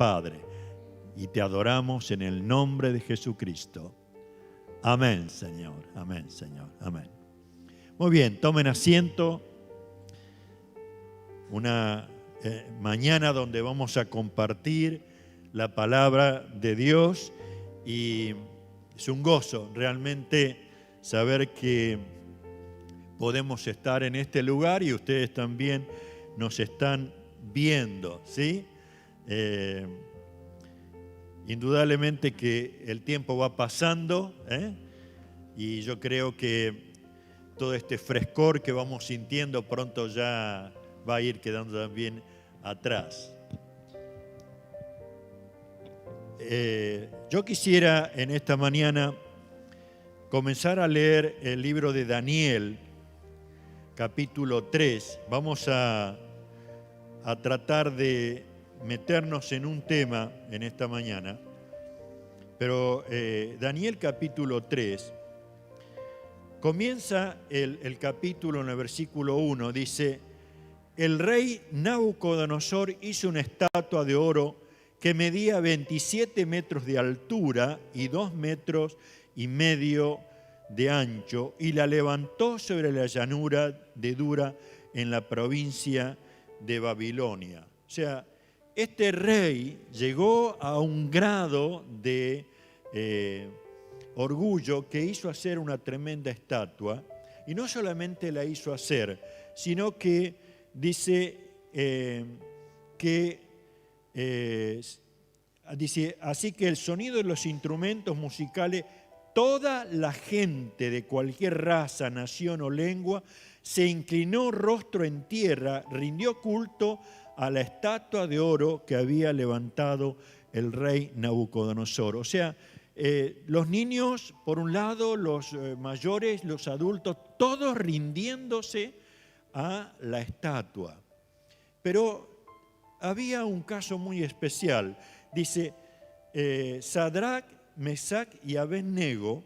Padre. Y te adoramos en el nombre de Jesucristo. Amén, Señor. Amén, Señor. Amén. Muy bien, tomen asiento. Una mañana donde vamos a compartir la palabra de Dios y es un gozo realmente saber que podemos estar en este lugar y ustedes también nos están viendo, ¿sí? Indudablemente que el tiempo va pasando, y yo creo que todo este frescor que vamos sintiendo pronto ya va a ir quedando también atrás. Yo quisiera en esta mañana comenzar a leer el libro de Daniel, capítulo 3. Vamos a tratar de meternos en un tema en esta mañana, pero Daniel capítulo 3, comienza el capítulo en el versículo 1, dice: el rey Nabucodonosor hizo una estatua de oro que medía 27 metros de altura y 2,5 metros de ancho, y la levantó sobre la llanura de Dura en la provincia de Babilonia. O sea, este rey llegó a un grado de orgullo que hizo hacer una tremenda estatua, y no solamente la hizo hacer, sino que dice dice, así que el sonido de los instrumentos musicales, toda la gente de cualquier raza, nación o lengua se inclinó rostro en tierra, rindió culto a la estatua de oro que había levantado el rey Nabucodonosor. O sea, los niños, por un lado, los mayores, los adultos, todos rindiéndose a la estatua. Pero había un caso muy especial. Dice, Sadrac, Mesac y Abednego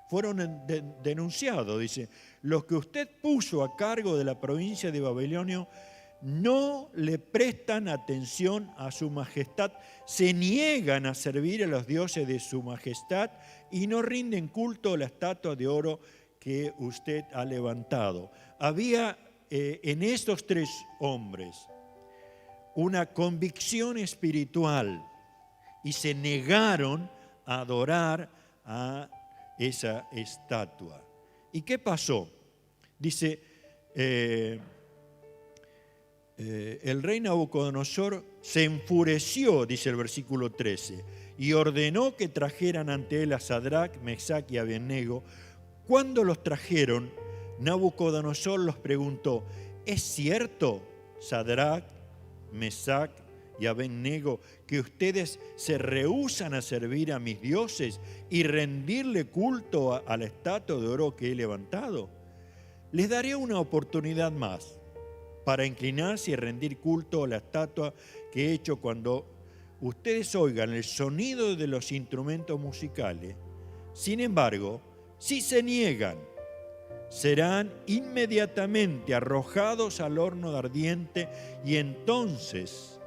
fueron denunciados. Dice, los que usted puso a cargo de la provincia de Babilonia no le prestan atención a su majestad, se niegan a servir a los dioses de su majestad y no rinden culto a la estatua de oro que usted ha levantado. Había en estos 3 hombres una convicción espiritual y se negaron a adorar a esa estatua. ¿Y qué pasó? Dice, el rey Nabucodonosor se enfureció, dice el versículo 13, y ordenó que trajeran ante él a Sadrac, Mesac y Abednego. Cuando los trajeron, Nabucodonosor los preguntó: ¿es cierto, Sadrac, Mesac y Abednego, que ustedes se rehúsan a servir a mis dioses y rendirle culto a la estatua de oro que he levantado? Les daré una oportunidad más para inclinarse y rendir culto a la estatua que he hecho. Cuando ustedes oigan el sonido de los instrumentos musicales, sin embargo, si se niegan, serán inmediatamente arrojados al horno ardiente, y entonces,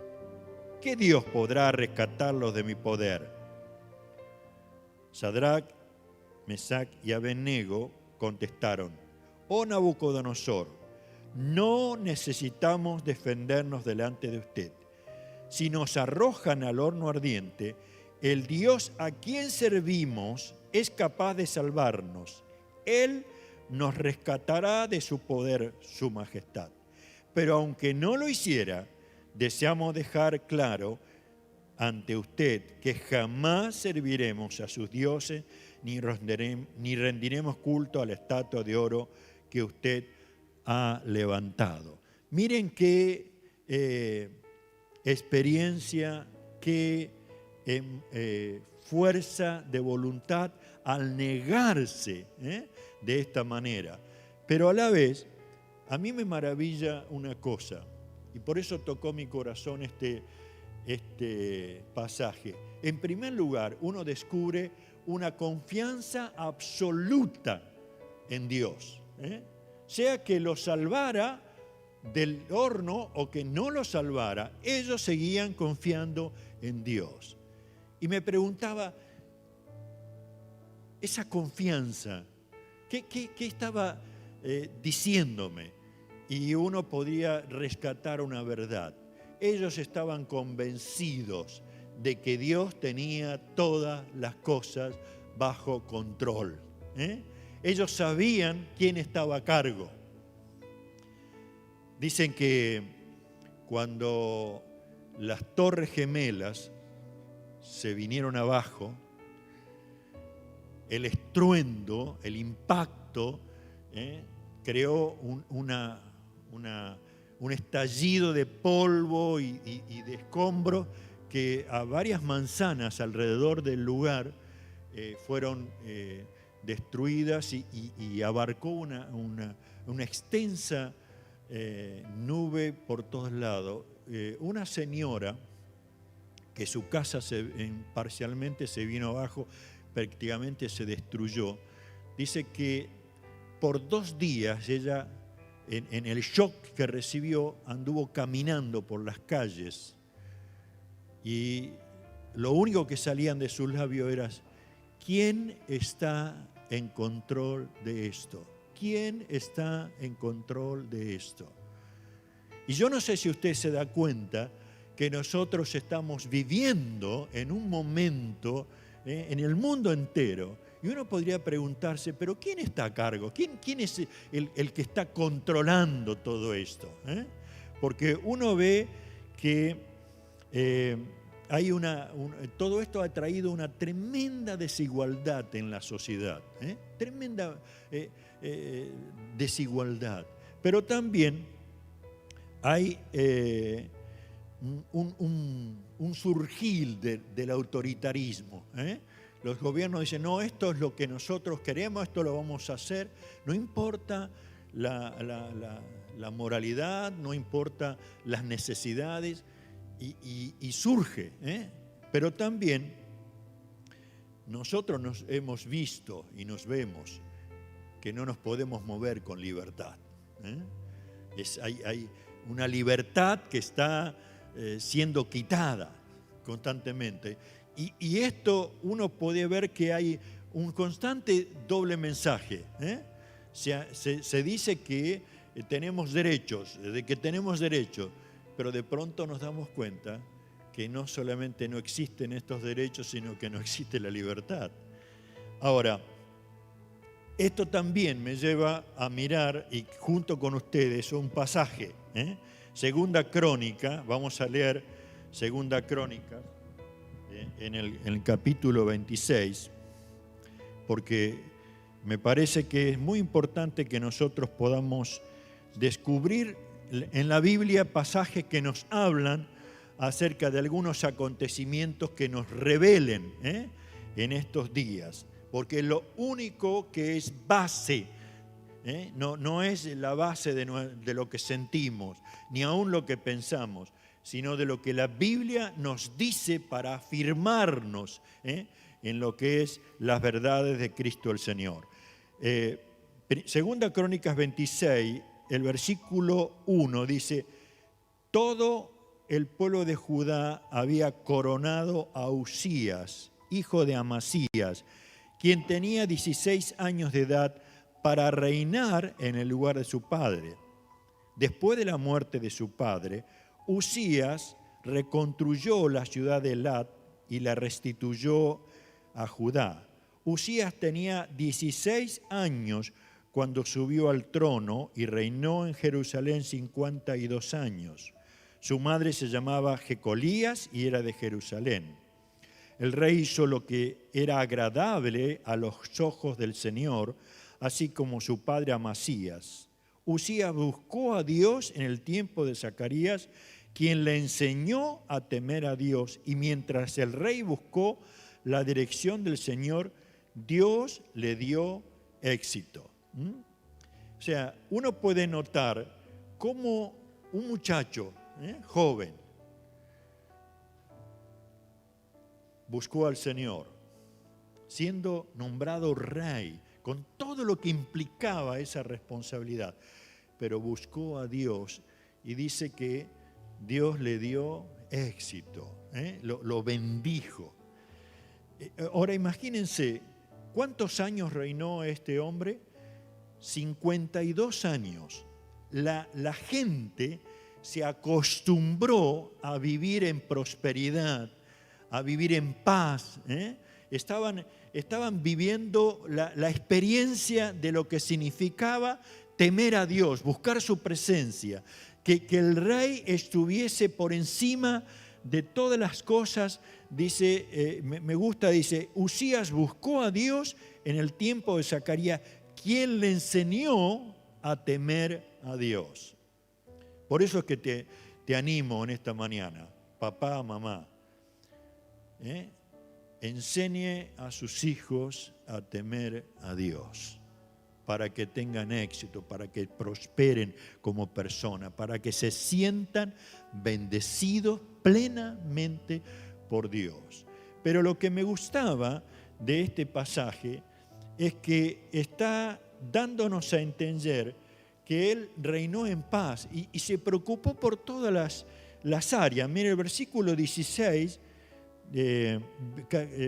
¿qué Dios podrá rescatarlos de mi poder? Sadrac, Mesac y Abednego contestaron: oh Nabucodonosor, no necesitamos defendernos delante de usted. Si nos arrojan al horno ardiente, el Dios a quien servimos es capaz de salvarnos. Él nos rescatará de su poder, su majestad. Pero aunque no lo hiciera, deseamos dejar claro ante usted que jamás serviremos a sus dioses ni rendiremos culto a la estatua de oro que usted ha levantado. Miren qué experiencia, qué fuerza de voluntad al negarse de esta manera. Pero a la vez, a mí me maravilla una cosa, y por eso tocó mi corazón este pasaje. En primer lugar, uno descubre una confianza absoluta en Dios. Sea que lo salvara del horno o que no los salvara, ellos seguían confiando en Dios. Y me preguntaba, esa confianza, ¿qué estaba diciéndome? Y uno podría rescatar una verdad. Ellos estaban convencidos de que Dios tenía todas las cosas bajo control. Ellos sabían quién estaba a cargo. Dicen que cuando las Torres Gemelas se vinieron abajo, el estruendo, el impacto, creó un estallido de polvo y de escombros que a varias manzanas alrededor del lugar fueron destruidas y abarcó una extensa nube por todos lados. Una señora que su casa parcialmente se vino abajo, prácticamente se destruyó, dice que por 2 días ella, en el shock que recibió, anduvo caminando por las calles y lo único que salían de sus labios era: ¿quién está en control de esto? ¿Quién está en control de esto? Y yo no sé si usted se da cuenta que nosotros estamos viviendo en un momento en el mundo entero. Y uno podría preguntarse, ¿pero quién está a cargo? ¿Quién es el que está controlando todo esto? Porque uno ve que hay todo esto ha traído una tremenda desigualdad en la sociedad. Tremenda desigualdad. Pero también hay un surgir del autoritarismo. Los gobiernos dicen, no, esto es lo que nosotros queremos, esto lo vamos a hacer. No importa la moralidad, no importa las necesidades, y surge. Pero también nosotros nos hemos visto y nos vemos que no nos podemos mover con libertad. Hay una libertad que está siendo quitada constantemente. Y esto uno puede ver que hay un constante doble mensaje. Se dice que tenemos derechos, pero de pronto nos damos cuenta que no solamente no existen estos derechos, sino que no existe la libertad. Ahora, esto también me lleva a mirar, y junto con ustedes, un pasaje. Segunda Crónica, vamos a leer Segunda Crónica en el capítulo 26, porque me parece que es muy importante que nosotros podamos descubrir en la Biblia pasajes que nos hablan acerca de algunos acontecimientos que nos revelen en estos días. Porque lo único que es base, no es la base de lo que sentimos, ni aún lo que pensamos, sino de lo que la Biblia nos dice para afirmarnos en lo que es las verdades de Cristo el Señor. Segunda Crónicas 26, el versículo 1 dice: todo el pueblo de Judá había coronado a Usías, hijo de Amasías, quien tenía 16 años de edad, para reinar en el lugar de su padre. Después de la muerte de su padre, Usías reconstruyó la ciudad de Elat y la restituyó a Judá. Usías tenía 16 años cuando subió al trono y reinó en Jerusalén 52 años. Su madre se llamaba Jecolías y era de Jerusalén. El rey hizo lo que era agradable a los ojos del Señor, así como su padre Amasías. Usías buscó a Dios en el tiempo de Zacarías, quien le enseñó a temer a Dios. Y mientras el rey buscó la dirección del Señor, Dios le dio éxito. O sea, uno puede notar cómo un muchacho joven buscó al Señor, siendo nombrado rey, con todo lo que implicaba esa responsabilidad, pero buscó a Dios y dice que Dios le dio éxito, lo bendijo. Ahora imagínense, ¿cuántos años reinó este hombre? 52 años. La gente se acostumbró a vivir en prosperidad, a vivir en paz. Estaban viviendo la experiencia de lo que significaba temer a Dios, buscar su presencia, que el rey estuviese por encima de todas las cosas. Dice, me gusta, dice, Usías buscó a Dios en el tiempo de Zacarías, quien le enseñó a temer a Dios. Por eso es que te animo en esta mañana, papá, mamá, enseñe a sus hijos a temer a Dios, para que tengan éxito, para que prosperen como personas, para que se sientan bendecidos plenamente por Dios. Pero lo que me gustaba de este pasaje es que está dándonos a entender que Él reinó en paz y se preocupó por todas las áreas. Mire, el versículo 16,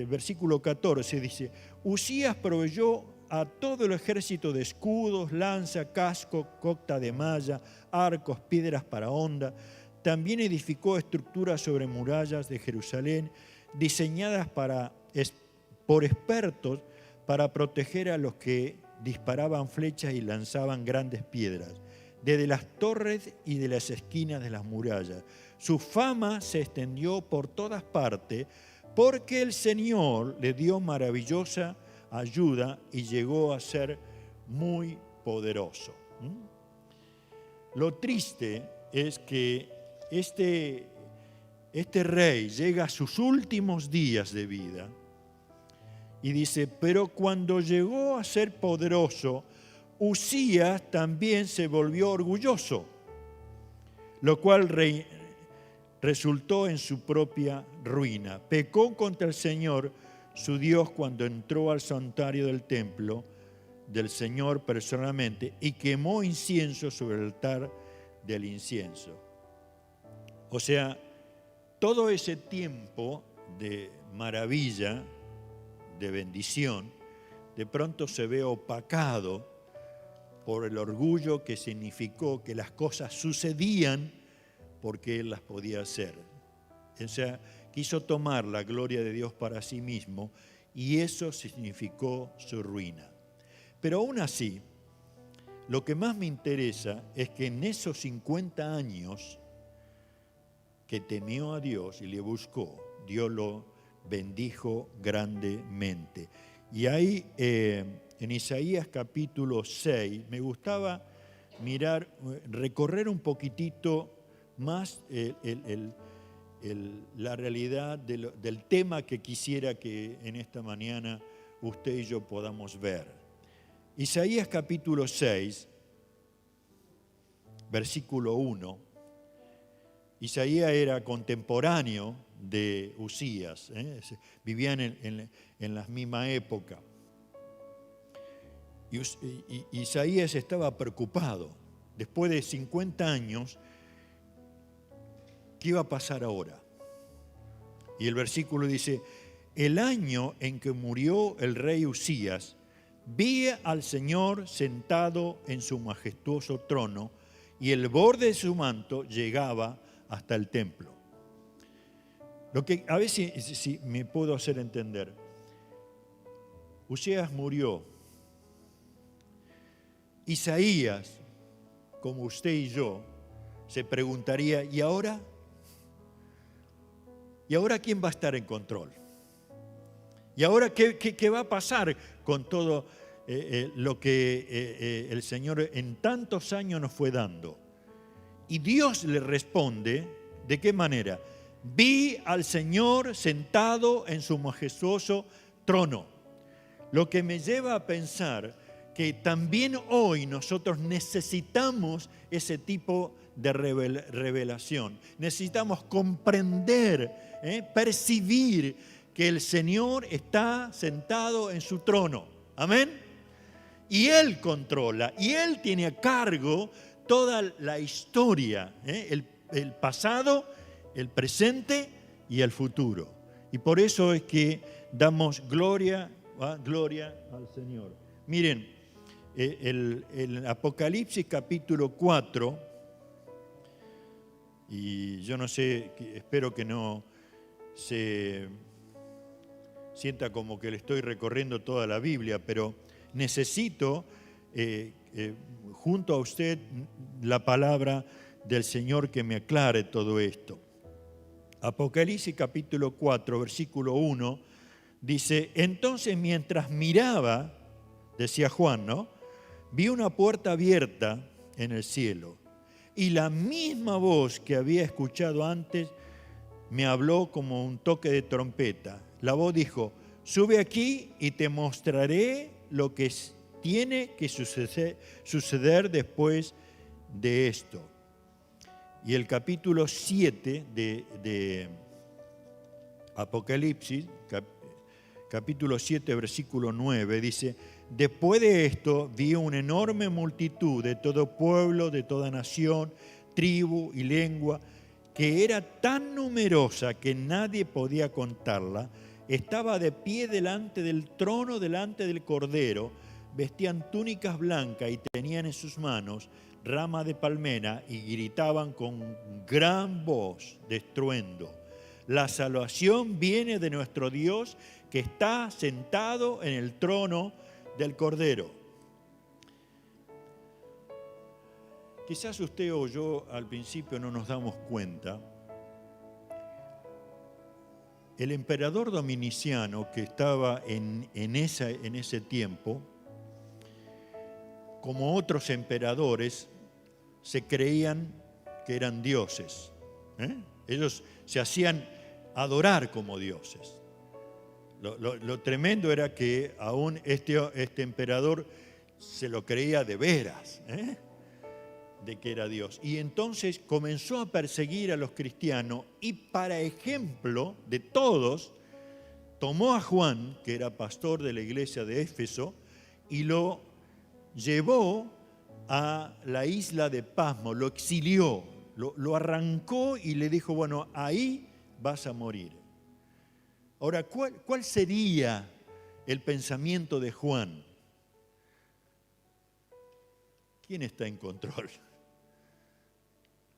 versículo 14 dice, Usías proveyó a todo el ejército de escudos, lanza, casco, cota de malla, arcos, piedras para honda. También edificó estructuras sobre murallas de Jerusalén, diseñadas por expertos para proteger a los que disparaban flechas y lanzaban grandes piedras, desde las torres y de las esquinas de las murallas. Su fama se extendió por todas partes, porque el Señor le dio maravillosa ayuda y llegó a ser muy poderoso. Lo triste es que este rey llega a sus últimos días de vida y dice, pero cuando llegó a ser poderoso, Usías también se volvió orgulloso, lo cual resultó en su propia ruina. Pecó contra el Señor, su Dios, cuando entró al santuario del templo del Señor personalmente y quemó incienso sobre el altar del incienso. O sea, todo ese tiempo de maravilla, de bendición, de pronto se ve opacado por el orgullo que significó que las cosas sucedían porque Él las podía hacer. O sea, quiso tomar la gloria de Dios para sí mismo y eso significó su ruina. Pero aún así, lo que más me interesa es que en esos 50 años que temió a Dios y le buscó, Dios lo bendijo grandemente. Y ahí en Isaías capítulo 6, me gustaba recorrer un poquitito más la realidad del tema que quisiera que en esta mañana usted y yo podamos ver. Isaías capítulo 6, versículo 1. Isaías era contemporáneo de Usías, vivían en la misma época. Y Isaías estaba preocupado. Después de 50 años, ¿qué iba a pasar ahora? Y el versículo dice, el año en que murió el rey Usías, vi al Señor sentado en su majestuoso trono y el borde de su manto llegaba hasta el templo. Lo que a ver si me puedo hacer entender. Usías murió. Isaías, como usted y yo, se preguntaría, ¿y ahora? ¿Y ahora quién va a estar en control? ¿Y ahora qué va a pasar con todo lo que el Señor en tantos años nos fue dando? Y Dios le responde, ¿de qué manera? Vi al Señor sentado en su majestuoso trono. Lo que me lleva a pensar que también hoy nosotros necesitamos ese tipo de revelación. Necesitamos comprender, percibir que el Señor está sentado en su trono. Amén. Y Él controla, y Él tiene a cargo toda la historia, el pasado, el presente y el futuro. Y por eso es que damos gloria al Señor. Miren, el Apocalipsis capítulo 4, y yo no sé, espero que no se sienta como que le estoy recorriendo toda la Biblia, pero necesito junto a usted la palabra del Señor que me aclare todo esto. Apocalipsis capítulo 4, versículo 1, dice: entonces mientras miraba, decía Juan, ¿no?, vi una puerta abierta en el cielo, y la misma voz que había escuchado antes me habló como un toque de trompeta. La voz dijo: sube aquí y te mostraré lo que tiene que suceder después de esto. Y el capítulo 7 de Apocalipsis, capítulo 7, versículo 9, dice: después de esto vi una enorme multitud de todo pueblo, de toda nación, tribu y lengua, que era tan numerosa que nadie podía contarla. Estaba de pie delante del trono, delante del Cordero, vestían túnicas blancas y tenían en sus manos rama de palmera y gritaban con gran voz de estruendo: la salvación viene de nuestro Dios que está sentado en el trono del Cordero. Quizás usted o yo al principio no nos damos cuenta. El emperador Dominiciano, que estaba en ese tiempo, como otros emperadores, se creían que eran dioses. Ellos se hacían adorar como dioses. Lo tremendo era que aún este emperador se lo creía de veras, de que era Dios. Y entonces comenzó a perseguir a los cristianos y, para ejemplo de todos, tomó a Juan, que era pastor de la iglesia de Éfeso, y lo llevó a la isla de Pasmo, lo exilió, lo arrancó y le dijo: bueno, ahí vas a morir. Ahora, ¿cuál sería el pensamiento de Juan? ¿Quién está en control?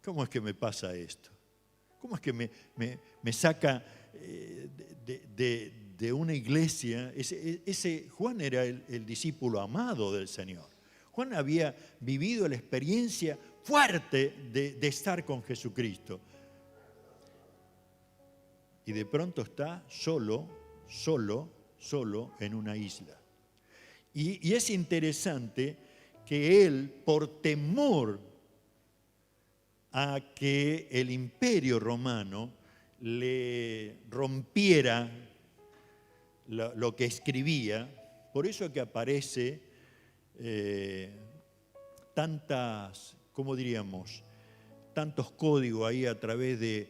¿Cómo es que me pasa esto? ¿Cómo es que me saca de una iglesia? Juan era el discípulo amado del Señor. Juan había vivido la experiencia fuerte de estar con Jesucristo. Y de pronto está solo en una isla. Y es interesante que él, por temor a que el imperio romano le rompiera lo que escribía, por eso es que aparece tantos códigos ahí a través de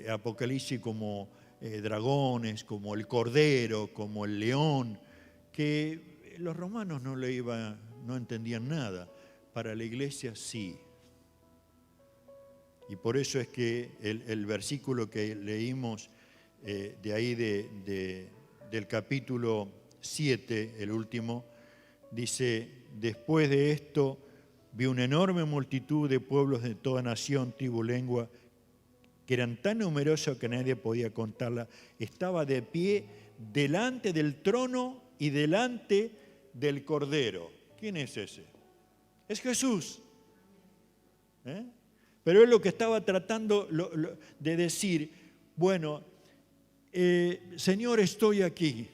Apocalipsis, como dragones, como el cordero, como el león, que los romanos no entendían nada. Para la iglesia sí. Y por eso es que el versículo que leímos de ahí del capítulo 7, el último, dice: después de esto vi una enorme multitud de pueblos de toda nación, tribu, lengua, que eran tan numerosos que nadie podía contarla. Estaba de pie delante del trono y delante del Cordero. ¿Quién es ese? Es Jesús. Pero él lo que estaba tratando de decir: bueno, Señor, estoy aquí.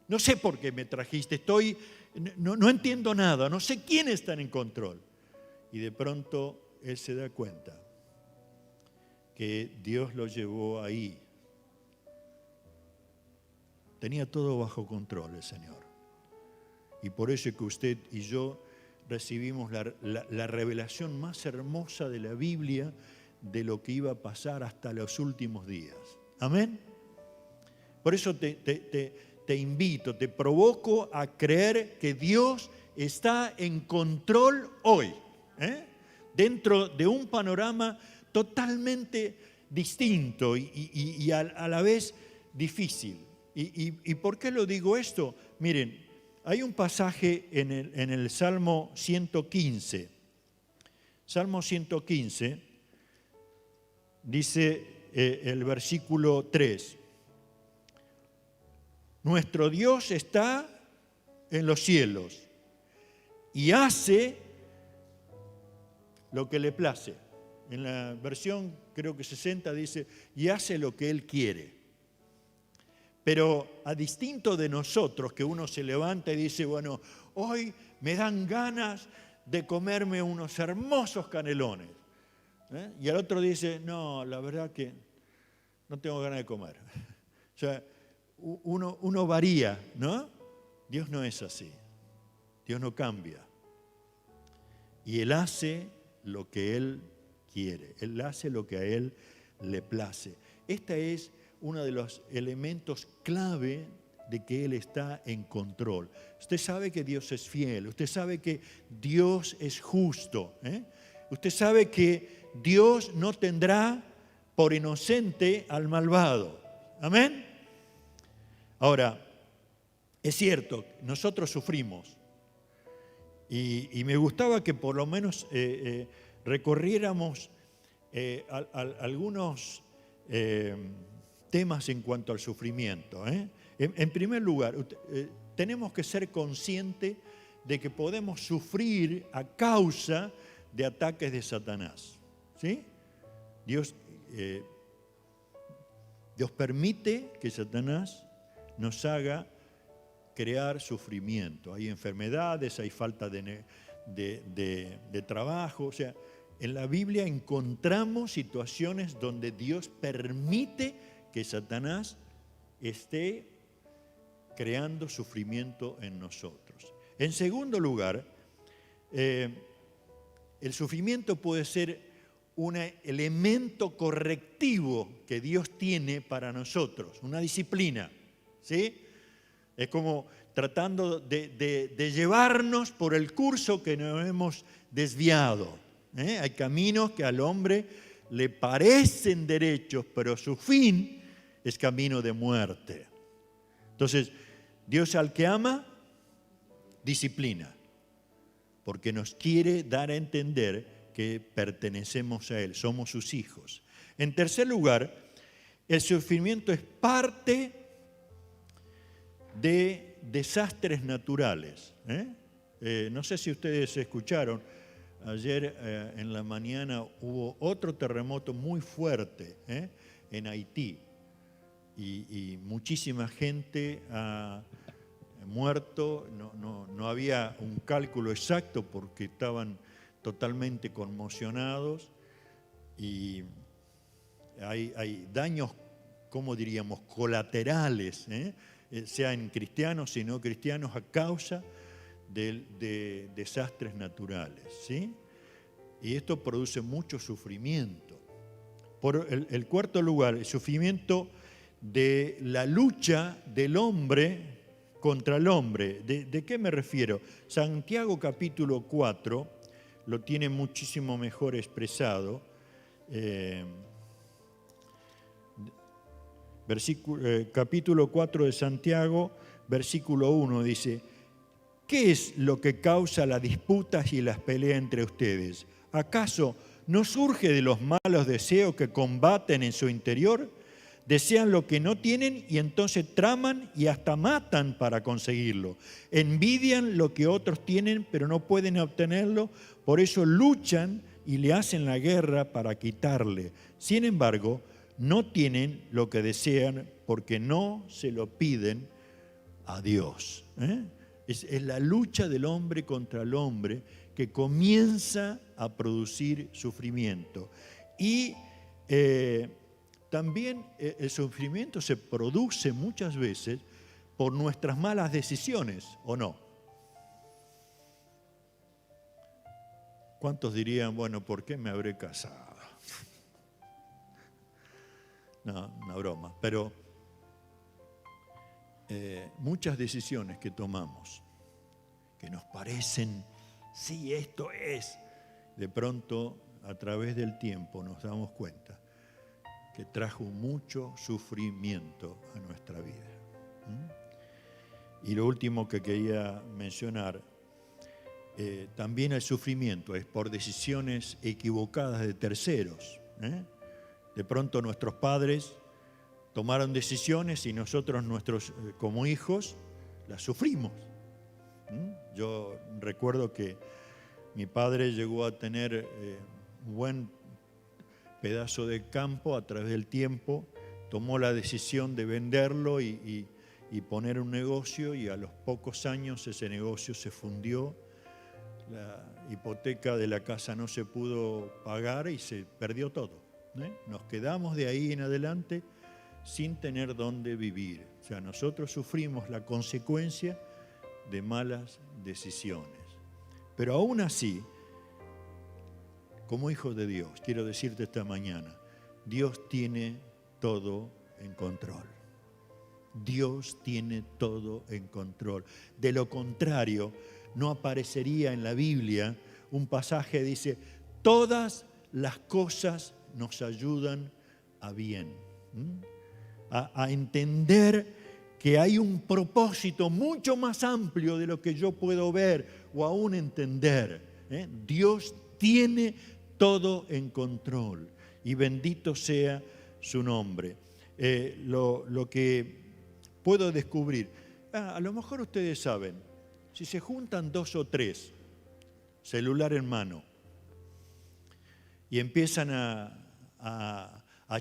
No sé por qué me trajiste, no entiendo nada, no sé quién está en control. Y de pronto él se da cuenta que Dios lo llevó ahí. Tenía todo bajo control el Señor. Y por eso es que usted y yo recibimos la revelación más hermosa de la Biblia de lo que iba a pasar hasta los últimos días. Amén. Por eso te invito, te provoco a creer que Dios está en control hoy. dentro de un panorama totalmente distinto y a la vez difícil. ¿Y por qué lo digo esto? Miren, hay un pasaje en el Salmo 115. Salmo 115 dice el versículo 3. Nuestro Dios está en los cielos y hace lo que le place. En la versión, creo que 60, dice, y hace lo que Él quiere. Pero a distinto de nosotros, que uno se levanta y dice, bueno, hoy me dan ganas de comerme unos hermosos canelones. Y el otro dice, no, la verdad que no tengo ganas de comer. O sea, uno varía, ¿no? Dios no es así. Dios no cambia. Y Él hace lo que Él quiere. Él hace lo que a Él le place. Este es uno de los elementos clave de que Él está en control. Usted sabe que Dios es fiel. Usted sabe que Dios es justo. Usted sabe que Dios no tendrá por inocente al malvado. Amén. Ahora, es cierto, nosotros sufrimos. Y me gustaba que por lo menos recorriéramos algunos temas en cuanto al sufrimiento. En primer lugar, tenemos que ser conscientes de que podemos sufrir a causa de ataques de Satanás. ¿Sí? Dios permite que Satanás nos haga crear sufrimiento. Hay enfermedades, hay falta de trabajo. O sea, en la Biblia encontramos situaciones donde Dios permite que Satanás esté creando sufrimiento en nosotros. En segundo lugar, el sufrimiento puede ser un elemento correctivo que Dios tiene para nosotros, una disciplina, ¿sí? Es como tratando de llevarnos por el curso que nos hemos desviado. Hay caminos que al hombre le parecen derechos, pero su fin es camino de muerte. Entonces, Dios al que ama, disciplina, porque nos quiere dar a entender que pertenecemos a Él, somos sus hijos. En tercer lugar, el sufrimiento es parte de desastres naturales. No sé si ustedes escucharon, ayer en la mañana hubo otro terremoto muy fuerte en Haití y muchísima gente ha muerto. No había un cálculo exacto porque estaban totalmente conmocionados y hay daños, ¿cómo diríamos?, colaterales, sean cristianos y no cristianos, a causa de desastres naturales, ¿sí? Y esto produce mucho sufrimiento. Por el cuarto lugar, el sufrimiento de la lucha del hombre contra el hombre. ¿De qué me refiero? Santiago capítulo 4 lo tiene muchísimo mejor expresado. Capítulo 4 de Santiago, versículo 1 dice: ¿qué es lo que causa las disputas y las peleas entre ustedes? ¿Acaso no surge de los malos deseos que combaten en su interior? Desean lo que no tienen y entonces traman y hasta matan para conseguirlo. Envidian lo que otros tienen pero no pueden obtenerlo, por eso luchan y le hacen la guerra para quitarle. Sin embargo, no tienen lo que desean porque no se lo piden a Dios. Es la lucha del hombre contra el hombre que comienza a producir sufrimiento. Y también el sufrimiento se produce muchas veces por nuestras malas decisiones, ¿o no? ¿Cuántos dirían, bueno, ¿por qué me habré casado? No, una broma. Pero muchas decisiones que tomamos, que nos parecen, sí, esto es, de pronto, a través del tiempo, nos damos cuenta que trajo mucho sufrimiento a nuestra vida. Y lo último que quería mencionar, también el sufrimiento es por decisiones equivocadas de terceros. De pronto nuestros padres tomaron decisiones y nosotros, como hijos, las sufrimos. Yo recuerdo que mi padre llegó a tener un buen pedazo de campo a través del tiempo, tomó la decisión de venderlo y poner un negocio, y a los pocos años ese negocio se fundió, la hipoteca de la casa no se pudo pagar y se perdió todo. Nos quedamos de ahí en adelante sin tener dónde vivir. O sea, nosotros sufrimos la consecuencia de malas decisiones. Pero aún así, como hijos de Dios, quiero decirte esta mañana, Dios tiene todo en control. Dios tiene todo en control. De lo contrario, no aparecería en la Biblia un pasaje que dice: todas las cosas nos ayudan a bien. A entender que hay un propósito mucho más amplio de lo que yo puedo ver o aún entender. Dios tiene todo en control y bendito sea su nombre. Lo que puedo descubrir, a lo mejor ustedes saben, si se juntan 2 o 3, celular en mano, y empiezan a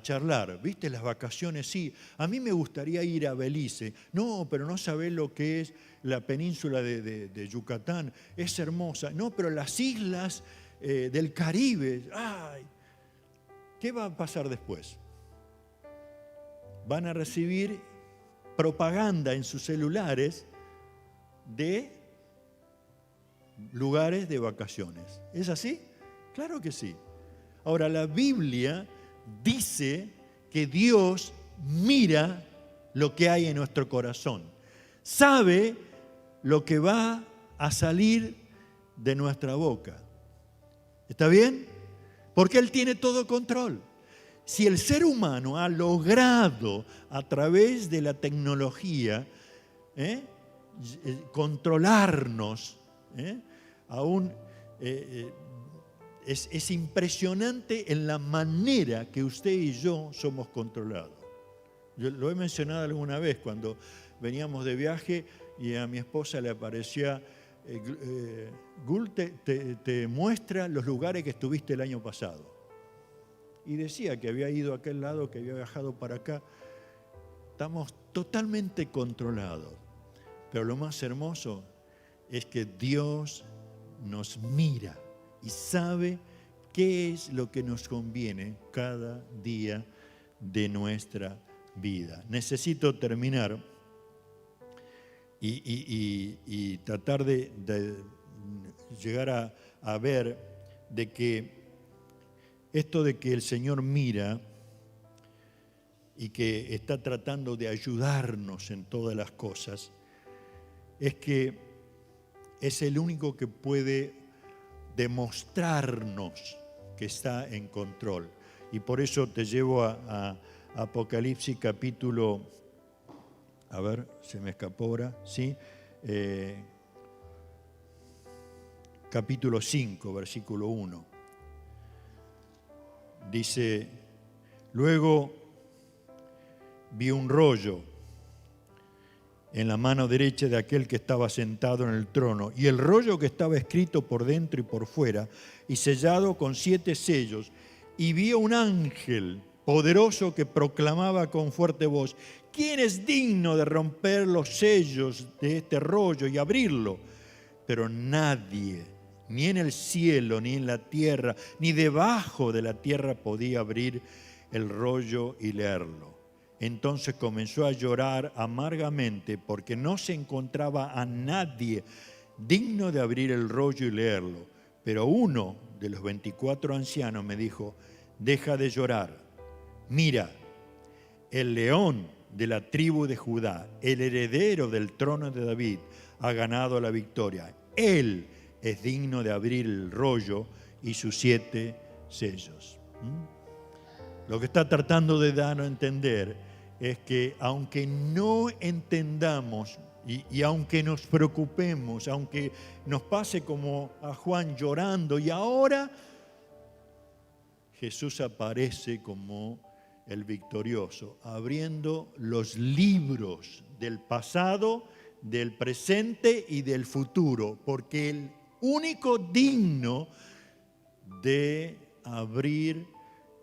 charlar, ¿viste? Las vacaciones, sí, a mí me gustaría ir a Belice. No, pero no sabés lo que es la península de Yucatán, es hermosa. No, pero las islas del Caribe, ¡ay! ¿Qué va a pasar después? Van a recibir propaganda en sus celulares de lugares de vacaciones. ¿Es así? Claro que sí. Ahora, la Biblia dice que Dios mira lo que hay en nuestro corazón. Sabe lo que va a salir de nuestra boca. ¿Está bien? Porque Él tiene todo control. Si el ser humano ha logrado a través de la tecnología controlarnos, aún es impresionante en la manera que usted y yo somos controlados. Yo lo he mencionado alguna vez cuando veníamos de viaje y a mi esposa le aparecía Gul te muestra los lugares que estuviste el año pasado. Y decía que había ido a aquel lado, que había viajado para acá. Estamos totalmente controlados. Pero lo más hermoso es que Dios nos mira y sabe qué es lo que nos conviene cada día de nuestra vida. Necesito terminar y tratar de llegar a ver de que esto de que el Señor mira y que está tratando de ayudarnos en todas las cosas, es que es el único que puede demostrarnos que está en control. Y por eso te llevo a Apocalipsis capítulo, a ver, se me escapó ahora, ¿sí? Capítulo 5, versículo 1. Dice: luego vi un rollo en la mano derecha de aquel que estaba sentado en el trono, y el rollo que estaba escrito por dentro y por fuera, y sellado con 7 sellos, y vi un ángel poderoso que proclamaba con fuerte voz: ¿quién es digno de romper los sellos de este rollo y abrirlo? Pero nadie, ni en el cielo, ni en la tierra, ni debajo de la tierra podía abrir el rollo y leerlo. Entonces comenzó a llorar amargamente porque no se encontraba a nadie digno de abrir el rollo y leerlo. Pero uno de los 24 ancianos me dijo: deja de llorar. Mira, el león de la tribu de Judá, el heredero del trono de David, ha ganado la victoria. Él es digno de abrir el rollo y sus 7 sellos. Lo que está tratando de dar a entender es que aunque no entendamos y aunque nos preocupemos, aunque nos pase como a Juan llorando, y ahora Jesús aparece como el victorioso, abriendo los libros del pasado, del presente y del futuro, porque el único digno de abrir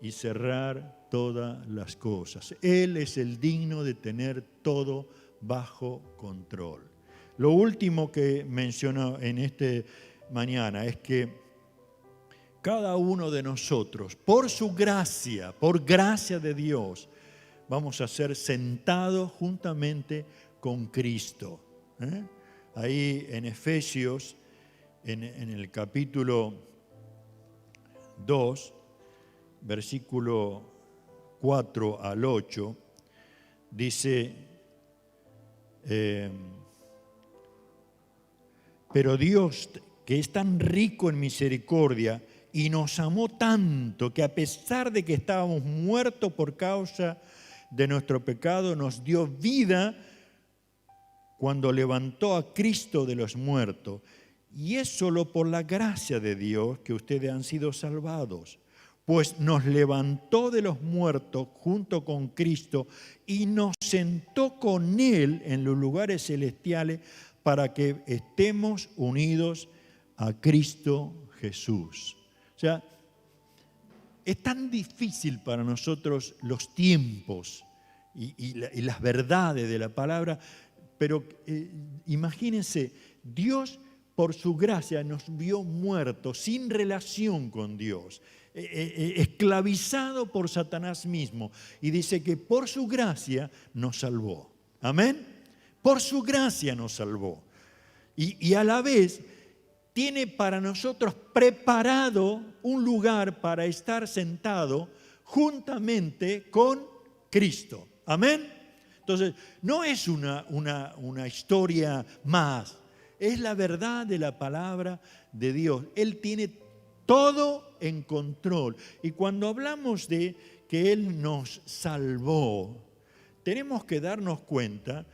y cerrar todas las cosas. Él es el digno de tener todo bajo control. Lo último que menciono en esta mañana es que cada uno de nosotros, por su gracia, por gracia de Dios, vamos a ser sentados juntamente con Cristo. Ahí en Efesios, en el capítulo 2, versículo 4 al 8, dice, pero Dios, que es tan rico en misericordia, y nos amó tanto que a pesar de que estábamos muertos por causa de nuestro pecado, nos dio vida cuando levantó a Cristo de los muertos. Y es solo por la gracia de Dios que ustedes han sido salvados, pues nos levantó de los muertos junto con Cristo y nos sentó con Él en los lugares celestiales para que estemos unidos a Cristo Jesús. O sea, es tan difícil para nosotros los tiempos y las verdades de la palabra, pero imagínense, Dios por su gracia nos vio muertos, sin relación con Dios, esclavizado por Satanás mismo, y dice que por su gracia nos salvó. Amén. Por su gracia nos salvó. Y a la vez tiene para nosotros preparado un lugar para estar sentado juntamente con Cristo. Amén. Entonces, no es una historia más, es la verdad de la palabra de Dios. Él tiene todo en control. Y cuando hablamos de que Él nos salvó, tenemos que darnos cuenta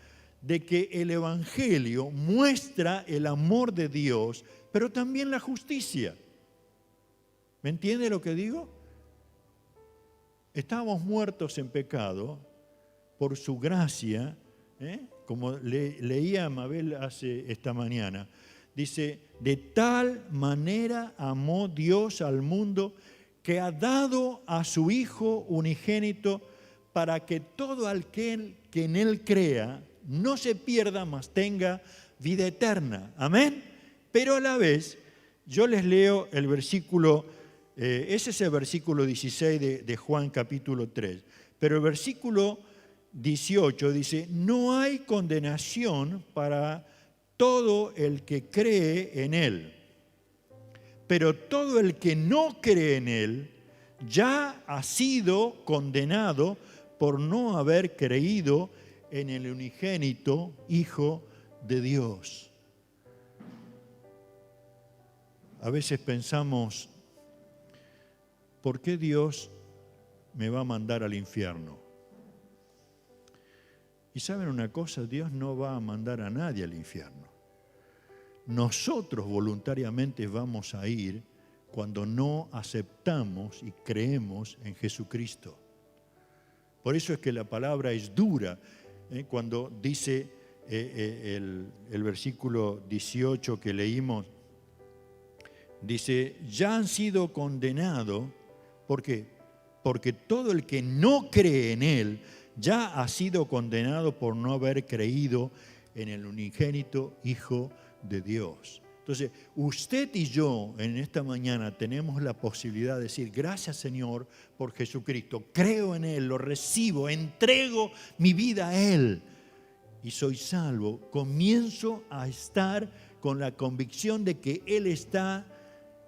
de que el Evangelio muestra el amor de Dios, pero también la justicia. ¿Me entiende lo que digo? Estábamos muertos en pecado por su gracia, como leía Mabel esta mañana. Dice, de tal manera amó Dios al mundo que ha dado a su Hijo unigénito para que todo aquel que en Él crea no se pierda, mas tenga vida eterna. Amén. Pero a la vez, yo les leo el versículo, ese es el versículo 16 de Juan capítulo 3. Pero el versículo 18 dice, no hay condenación para todo el que cree en Él. Pero todo el que no cree en Él ya ha sido condenado por no haber creído en el unigénito Hijo de Dios. A veces pensamos, ¿por qué Dios me va a mandar al infierno? Y saben una cosa, Dios no va a mandar a nadie al infierno. Nosotros voluntariamente vamos a ir cuando no aceptamos y creemos en Jesucristo. Por eso es que la palabra es dura. Cuando dice el versículo 18 que leímos, dice, ya han sido condenados, ¿por qué? Porque todo el que no cree en Él ya ha sido condenado por no haber creído en el unigénito Hijo de Dios. Entonces, usted y yo en esta mañana tenemos la posibilidad de decir, gracias Señor por Jesucristo, creo en Él, lo recibo, entrego mi vida a Él y soy salvo. Comienzo a estar con la convicción de que Él está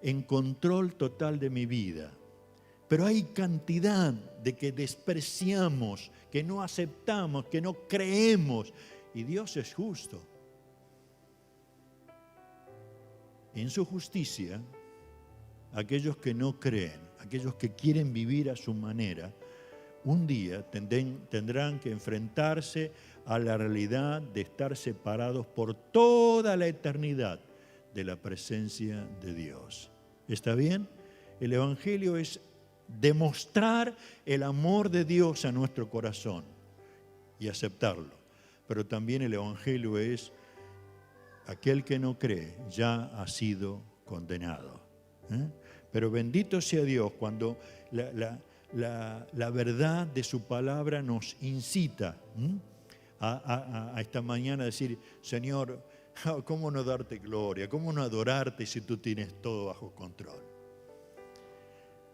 en control total de mi vida. Pero hay cantidad de que despreciamos, que no aceptamos, que no creemos. Y Dios es justo. En su justicia, aquellos que no creen, aquellos que quieren vivir a su manera, un día tendrán que enfrentarse a la realidad de estar separados por toda la eternidad de la presencia de Dios. ¿Está bien? El Evangelio es demostrar el amor de Dios a nuestro corazón y aceptarlo. Pero también el Evangelio es: aquel que no cree ya ha sido condenado. Pero bendito sea Dios cuando la verdad de su palabra nos incita a esta mañana a decir: Señor, ¿cómo no darte gloria? ¿Cómo no adorarte si tú tienes todo bajo control?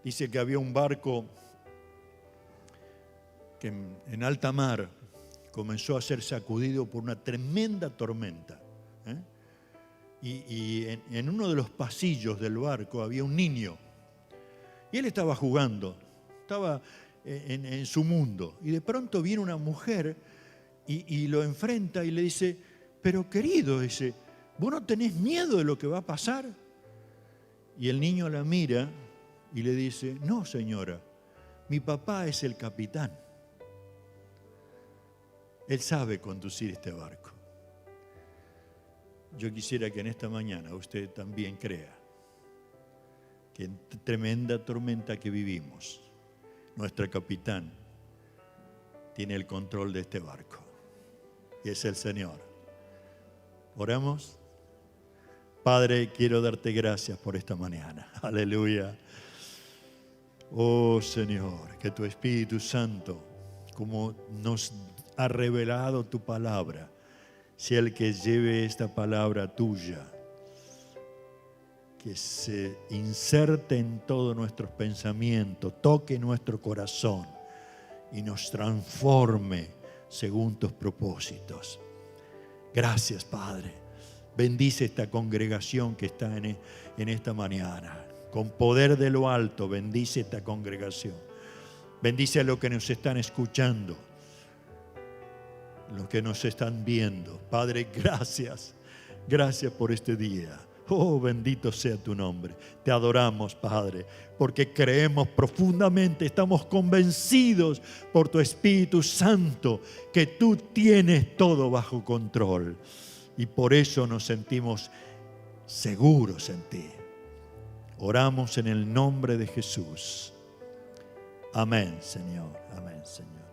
Dice que había un barco que en alta mar comenzó a ser sacudido por una tremenda tormenta. Y en uno de los pasillos del barco había un niño. Y él estaba jugando, estaba en su mundo. Y de pronto viene una mujer y lo enfrenta y le dice: pero querido, dice, ¿vos no tenés miedo de lo que va a pasar? Y el niño la mira y le dice: no, señora, mi papá es el capitán. Él sabe conducir este barco. Yo quisiera que en esta mañana usted también crea que en tremenda tormenta que vivimos, nuestro capitán tiene el control de este barco. Y es el Señor. ¿Oramos? Padre, quiero darte gracias por esta mañana. Aleluya. Oh Señor, que tu Espíritu Santo, como nos ha revelado tu palabra, sea el que lleve esta palabra tuya, que se inserte en todos nuestros pensamientos, toque nuestro corazón y nos transforme según tus propósitos. Gracias, Padre. Bendice esta congregación que está en esta mañana. Con poder de lo alto, bendice esta congregación. Bendice a los que nos están escuchando, los que nos están viendo. Padre, gracias. Gracias por este día. Oh, bendito sea tu nombre. Te adoramos, Padre, porque creemos profundamente, estamos convencidos por tu Espíritu Santo que tú tienes todo bajo control. Y por eso nos sentimos seguros en ti. Oramos en el nombre de Jesús. Amén, Señor. Amén, Señor.